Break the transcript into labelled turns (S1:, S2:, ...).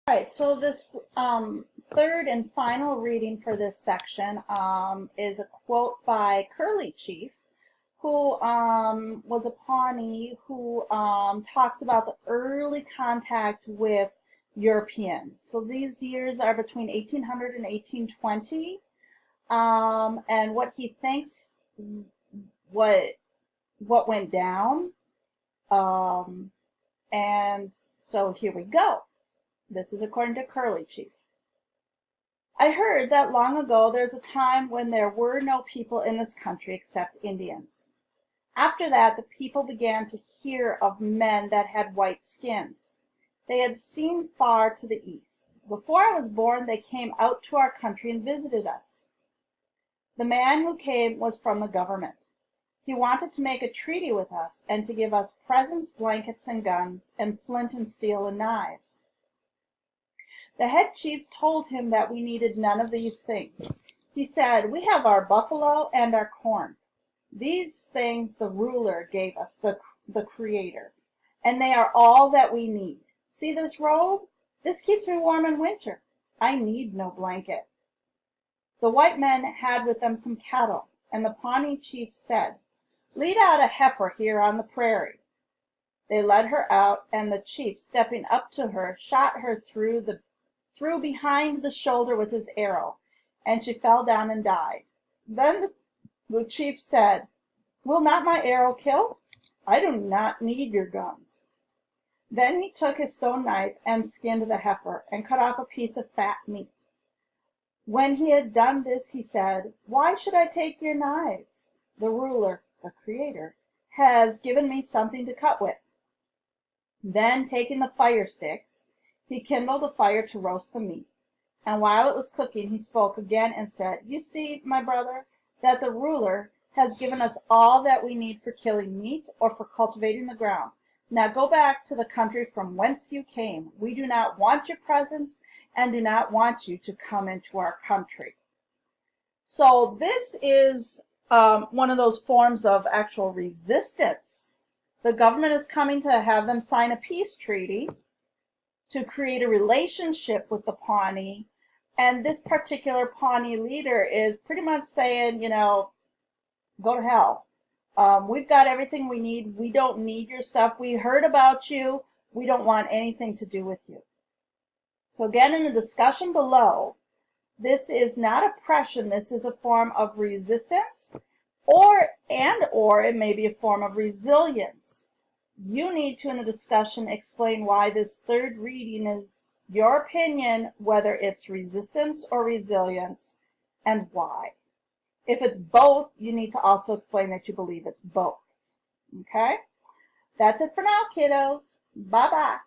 S1: All right, so this third and final reading for this section is a quote by Curly Chief, who was a Pawnee who talks about the early contact with Europeans. So these years are between 1800 and 1820, and what he thinks what went down. And so here we go. This is according to Curly Chief. I heard that long ago there's a time when there were no people in this country except Indians. After that, the people began to hear of men that had white skins. They had seen far to the east. Before I was born, they came out to our country and visited us. The man who came was from the government. He wanted to make a treaty with us and to give us presents, blankets, and guns, and flint and steel and knives. The head chief told him that we needed none of these things. He said, "We have our buffalo and our corn. These things the ruler gave us, the Creator, and they are all that we need. See this robe? This keeps me warm in winter. I need no blanket." The white men had with them some cattle, and the Pawnee chief said, "Lead out a heifer here on the prairie." They led her out, and the chief, stepping up to her, shot her through behind the shoulder with his arrow, and she fell down and died. Then the chief said, "Will not my arrow kill? I do not need your guns." Then he took his stone knife and skinned the heifer, and cut off a piece of fat meat. When he had done this, he said, "Why should I take your knives? The ruler, the Creator, has given me something to cut with." Then, taking the fire sticks, he kindled a fire to roast the meat, and while it was cooking he spoke again and said, "You see, my brother, that the ruler has given us all that we need for killing meat or for cultivating the ground. Now go back to the country from whence you came. We do not want your presence and do not want you to come into our country." So this is one of those forms of actual resistance. The government is coming to have them sign a peace treaty to create a relationship with the Pawnee, and this particular Pawnee leader is pretty much saying, go to hell. We've got everything we need. We don't need your stuff. We heard about you. We don't want anything to do with you. So again, in the discussion below, this is not oppression. This is a form of resistance, or it may be a form of resilience. You need to, in the discussion, explain why this third reading is your opinion, whether it's resistance or resilience, and why. If it's both, you need to also explain that you believe it's both. Okay? That's it for now, kiddos. Bye-bye.